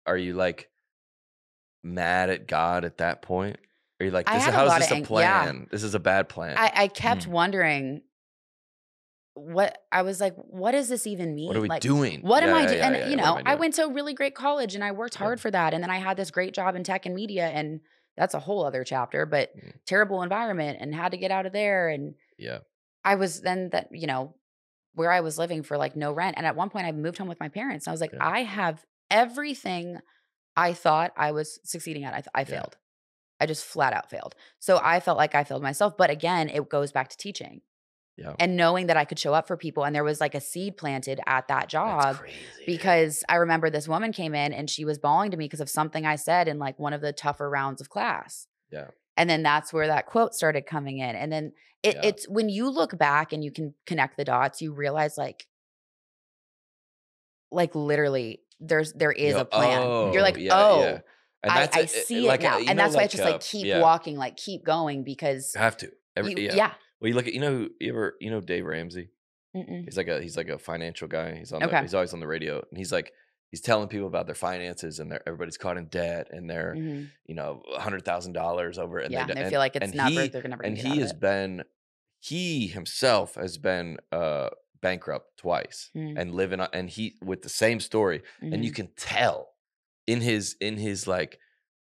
are you like mad at God at that point? Are you like, I had a how is lot this of a plan? This is a bad plan. I kept wondering I was like, what does this even mean? What are we Like, doing? what am I doing? Yeah, And, yeah, you what am know, I I doing? went to a really great college and I worked hard for that. And then I had this great job in tech and media. And that's a whole other chapter, but terrible environment and had to get out of there. And Yeah. I was then that, you know, where I was living for like no rent. And at one point I moved home with my parents. And I was like, Yeah. I have everything I thought I was succeeding at. I failed. I just flat out failed. So I felt like I failed myself. But again, it goes back to teaching. Yeah. And knowing that I could show up for people. And there was like a seed planted at that job. That's crazy. Because I remember this woman came in and she was bawling to me because of something I said in like one of the tougher rounds of class. Yeah. And then that's where that quote started coming in. And then it's when you look back and you can connect the dots, you realize like literally there is a plan. You're like, yeah. And I see it now. And that's why it's just like keep walking, like keep going because you have to. Yeah. Well, you look at Dave Ramsey? He's like a financial guy. He's he's always on the radio, and he's telling people about their finances, and everybody's caught in debt, and they're $100,000 over it. And they feel like it's never they're never going to get out of it. He himself has been bankrupt twice and living on, and he with the same story, and you can tell in his like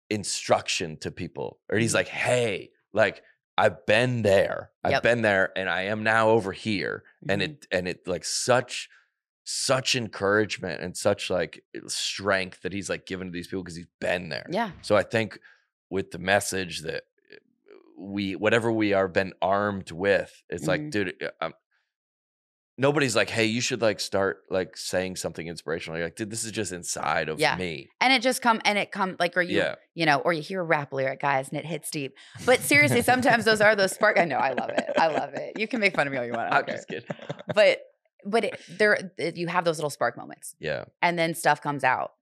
instruction to people, or he's like, hey, like I've been there, and I am now over here, and it like such encouragement and such like strength that he's like given to these people because he's been there. Yeah. So I think with the message that whatever we are been armed with, it's like, dude, nobody's like, hey, you should like start like saying something inspirational. You're like, dude, this is just inside of me. And it just come like, or you know, or you hear a rap lyric, guys, and it hits deep. But seriously, sometimes those spark. I know, I love it. I love it. You can make fun of me all you want. I'm just kidding. But you have those little spark moments. Yeah. And then stuff comes out.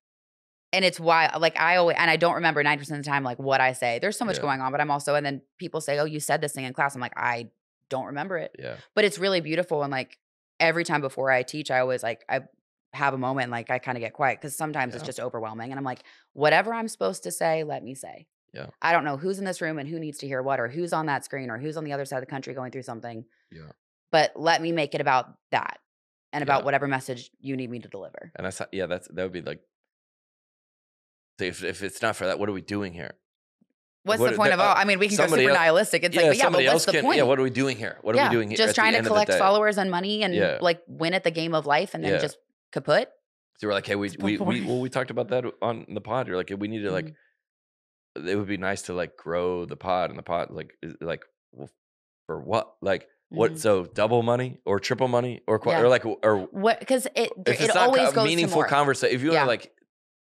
And it's why, like I don't remember 90% of the time, like what I say. There's so much going on, but I'm also, and then people say, oh, you said this thing in class. I'm like, I don't remember it. Yeah. But it's really beautiful. And like every time before I teach, I always like, I have a moment, like I kind of get quiet because sometimes it's just overwhelming. And I'm like, whatever I'm supposed to say, let me say. Yeah. I don't know who's in this room and who needs to hear what, or who's on that screen, or who's on the other side of the country going through something. Yeah. But let me make it about that and about whatever message you need me to deliver. And that would be like, if it's not for that, what are we doing here? What's the point of all? I mean, we can go super nihilistic. It's like, but what's the point? Yeah, what are we doing here? What are we doing here? Just trying to collect followers and money and like win at the game of life and then just kaput. So we're like, hey, we talked about that on the pod. You're like, hey, we need to like, it would be nice to like grow the pod, and the pod like well, for what? Like what? So double money or triple money or what? Because it it's always not goes meaningful to more conversation. If you want to like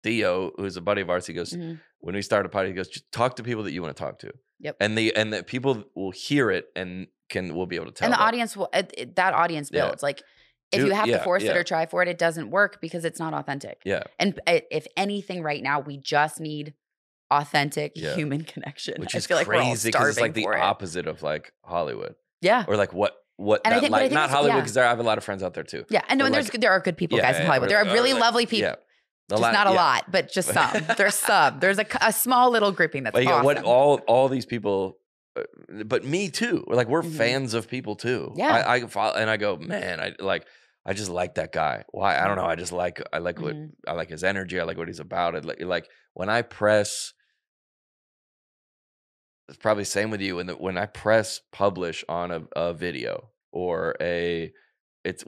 Theo, who's a buddy of ours, he goes, when we start a pod, he goes, just talk to people that you want to talk to. Yep. And the people will hear it and will be able to tell. And the audience will, that audience builds. Like if you have to force it or try for it, it doesn't work because it's not authentic. Yeah. And if anything right now, we just need authentic human connection. Which is I feel like crazy because it's like the for opposite of like Hollywood. Yeah. Or like what and that, like not Hollywood, because I have a lot of friends out there too. Yeah. And no, and there are good people, guys, in Hollywood. There are really lovely people. Yeah. Just not a lot, but just some. There's some. There's a small little grouping that's awesome. What all these people, but me too. We're fans of people too. Yeah. I follow, and I go, man, I just like that guy. Why? I don't know. I like what I like his energy. I like what he's about. Like when I press, it's probably the same with you. When I press publish on a video or it's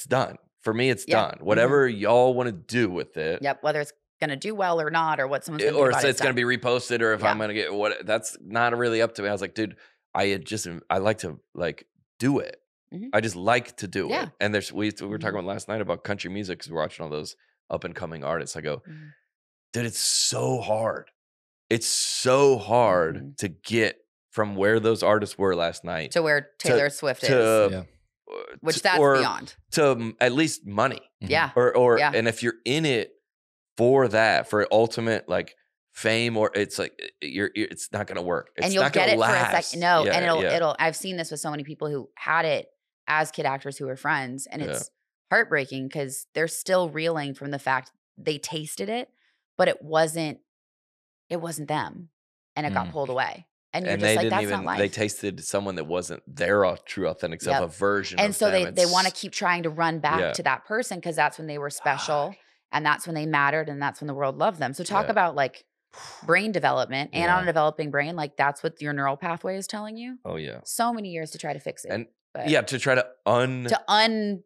done. For me, it's done. Whatever y'all want to do with it. Yep. Whether it's going to do well or not, or what someone's going to do about it's going to be reposted, or if I'm going to get that's not really up to me. I was like, dude, I like to like do it. I just like to do it. And we were talking about last night about country music because we're watching all those up and coming artists. I go, dude, it's so hard. It's so hard to get from where those artists were last night to where Taylor Swift is. Which that's beyond to at least money. Yeah. Or and if you're in it for ultimate like fame, or it's like it's not gonna work. It's and you'll not get gonna it last. for a second. No, and it'll I've seen this with so many people who had it as kid actors who were friends, and it's heartbreaking because they're still reeling from the fact they tasted it, but it wasn't them. And it got pulled away. And you're just like, that's not life. They tasted someone that wasn't their true authentic self, a version and of so them. they want to keep trying to run back to that person because that's when they were special and that's when they mattered and that's when the world loved them. So talk about like brain development and on a developing brain, like that's what your neural pathway is telling you. Oh yeah. So many years to try to fix it. And to try to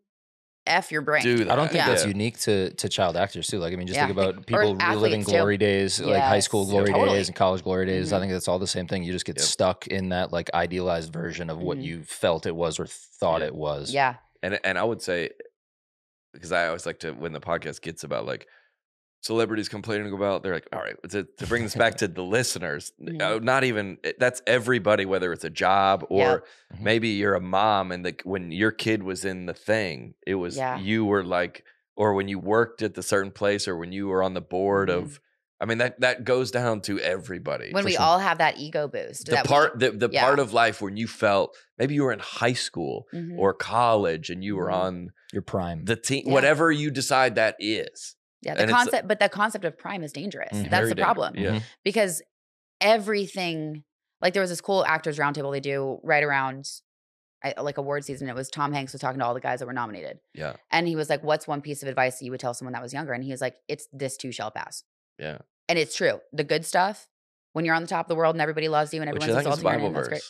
F your brain. Do that. I don't think that's unique to child actors too. Like, I mean, just think about people reliving glory days, like high school glory days and college glory days. I think that's all the same thing. You just get stuck in that like idealized version of what you felt it was or thought it was. Yeah. And I would say, because I always like to, when the podcast gets about like celebrities complaining about, they're like, all right, to bring this back to the listeners, not even, that's everybody, whether it's a job or maybe you're a mom and when your kid was in the thing, it was, you were like, or when you worked at the certain place or when you were on the board of, I mean, that goes down to everybody. When we all have that ego boost. The part of life when you felt, maybe you were in high school or college and you were on your prime, the team, whatever you decide that is. Yeah, the concept of prime is dangerous. That's the problem. Yeah. Because everything, like there was this cool actors roundtable they do right around like award season. It was Tom Hanks was talking to all the guys that were nominated. Yeah. And he was like, what's one piece of advice that you would tell someone that was younger? And he was like, it's this too shall pass. Yeah. And it's true. The good stuff, when you're on the top of the world and everybody loves you and everyone's exalting your name, that's great.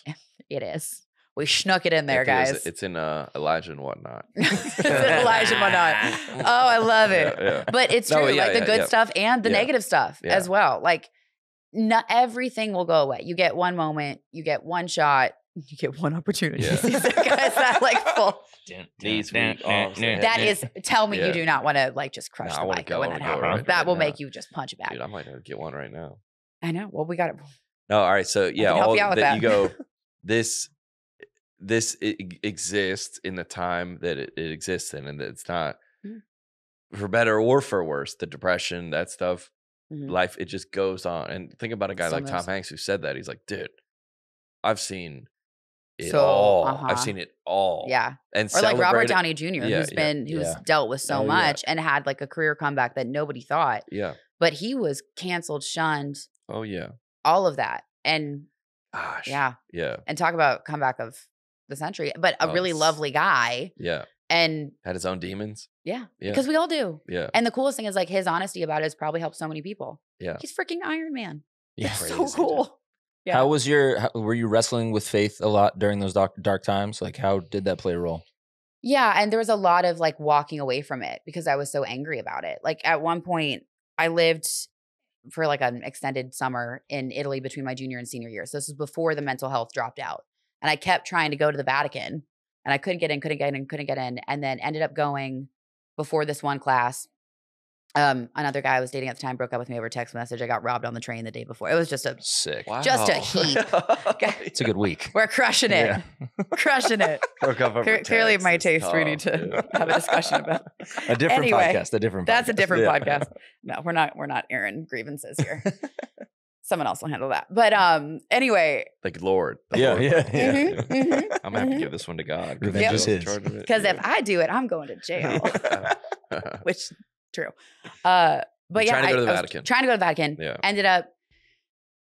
It is. We snuck it in there, guys. It's in Elijah and Whatnot. It's in Elijah and Whatnot. Oh, I love it. Yeah. But it's true. The good stuff and the negative stuff as well. Like, not everything will go away. You get one moment. You get one shot. You get one opportunity. Yeah. Guys, that like full. That is, tell me you do not want to like just crush the mic when that happens. That will make you just punch it back. Dude, I might get one right now. I know. Well, we got it. No, all right. So yeah, all that you go, this exists in the time that it exists in, and it's not for better or for worse. The depression, that stuff, life, it just goes on. And think about a guy like Tom Hanks who said that. He's like, dude, I've seen it all. I've seen it all. Yeah. And or like Robert Downey Jr., who's dealt with so much and had like a career comeback that nobody thought. Yeah. But he was canceled, shunned. Oh yeah. All of that. And yeah. And talk about comeback of the century, but a really lovely guy. Yeah. And had his own demons. Yeah. Because we all do. Yeah. And the coolest thing is like his honesty about it has probably helped so many people. Yeah. He's freaking Iron Man. Yeah. It's so cool. Yeah. How was were you wrestling with faith a lot during those dark times? Like how did that play a role? Yeah. And there was a lot of like walking away from it because I was so angry about it. Like at one point I lived for like an extended summer in Italy between my junior and senior year. So this was before the mental health dropped out. And I kept trying to go to the Vatican and I couldn't get in. And then ended up going before this one class. Another guy I was dating at the time broke up with me over text message. I got robbed on the train the day before. It was just sick. Just a heap. It's a good week. We're crushing it. Crushing it. Clearly my taste we need to have a discussion about. A different podcast. That's a different podcast. No, we're not airing grievances here. Someone else will handle that. But anyway. Like Lord. Lord. I'm gonna have to give this one to God. Because if I do it, I'm going to jail. Which true. But yeah, trying to go to the Vatican. Trying to go to the Vatican. Yeah. Ended up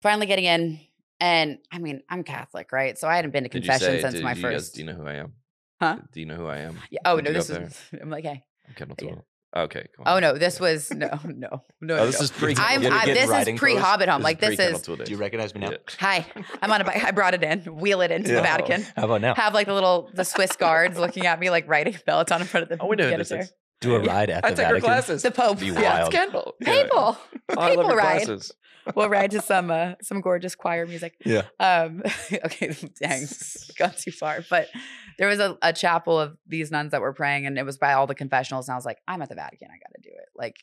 finally getting in. And I mean, I'm Catholic, right? So I hadn't been to confession since my first. Do you know who I am? Huh? Do you know who I am? Yeah. Oh, no, this was. I'm like, hey. I'm Kendall Toole. Okay. Come on. Oh, no, this was. No. This is pre. This is pre Hobbit Home. Like, this is. Do you recognize me now? Yeah. Hi. I'm on a bike. I brought it in, wheel it into the Vatican. How about now? Have like the Swiss guards looking at me, like riding Peloton in front of the. Oh, we know who this is. Do a ride at the Vatican. I take her classes. The Pope. Be wild. Yeah, it's Kendall. People ride. Classes. We'll ride to some gorgeous choir music. Yeah. Okay, dang, gone too far. But there was a chapel of these nuns that were praying, and it was by all the confessionals. And I was like, I'm at the Vatican. I got to do it. Like,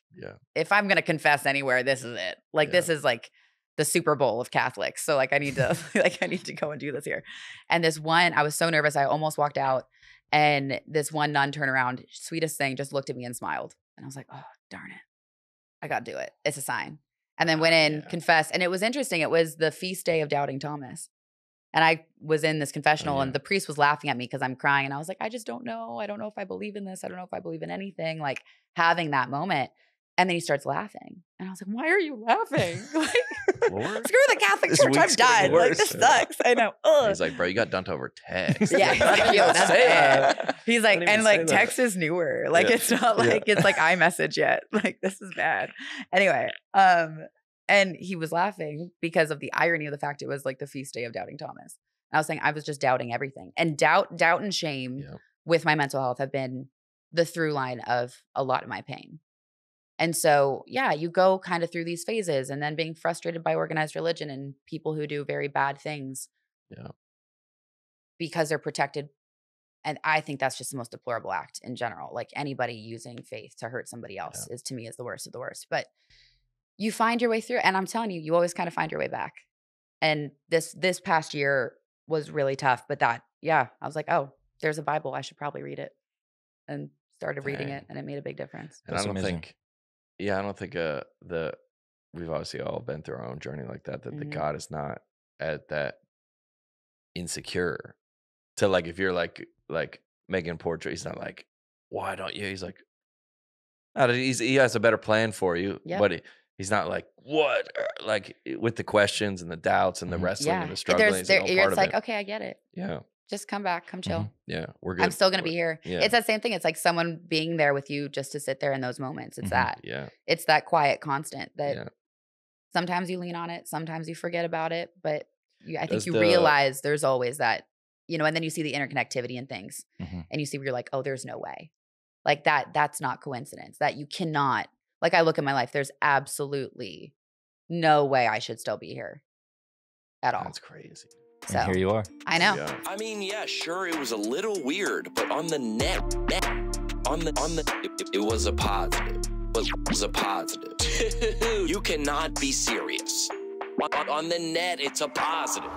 if I'm gonna confess anywhere, this is it. Like, this is like the Super Bowl of Catholics. So like, I need to go and do this here. And this one, I was so nervous, I almost walked out. And this one nun turned around, sweetest thing, just looked at me and smiled. And I was like, oh, darn it. I got to do it. It's a sign. And then went in, confessed. And it was interesting. It was the feast day of Doubting Thomas. And I was in this confessional and the priest was laughing at me because I'm crying. And I was like, I just don't know. I don't know if I believe in this. I don't know if I believe in anything. Like having that moment. And then he starts laughing. And I was like, why are you laughing? Like, screw the Catholic Church. I'm done. Like, this sucks. I know. Ugh. He's like, bro, you got dumped over text. Yeah. He's like, yo, that's bad. He's like, and like text is newer. Like, it's not like it's like iMessage yet. Like, this is bad. Anyway, and he was laughing because of the irony of the fact it was like the feast day of Doubting Thomas. And I was saying I was just doubting everything. And doubt and shame with my mental health have been the through line of a lot of my pain. And so, yeah, you go kind of through these phases and then being frustrated by organized religion and people who do very bad things because they're protected. And I think that's just the most deplorable act in general. Like anybody using faith to hurt somebody else is, to me, is the worst of the worst. But you find your way through. And I'm telling you, you always kind of find your way back. And this past year was really tough. But that, I was like, oh, there's a Bible. I should probably read it. And started reading it. And it made a big difference. And I don't think we've obviously all been through our own journey like that, the God is not at that insecure to like, if you're like making a portrait, he's not like, why don't you? He's like, he has a better plan for you, but he's not like, what? Like with the questions and the doubts and the wrestling and the struggling. It's like, okay, I get it. Yeah. Just come back, come chill. Yeah, we're good. I'm still going to be here. Yeah. It's that same thing. It's like someone being there with you just to sit there in those moments. It's that. Yeah. It's that quiet constant that sometimes you lean on it. Sometimes you forget about it. But I think you realize there's always that, and then you see the interconnectivity in things. And you see where you're like, oh, there's no way. Like that's not coincidence. That you cannot, like I look at my life, there's absolutely no way I should still be here at all. That's crazy. So and here you are. I know. Yeah. I mean, yeah, sure, it was a little weird, but on the net, it was a positive. It was a positive. You cannot be serious. On the net, it's a positive.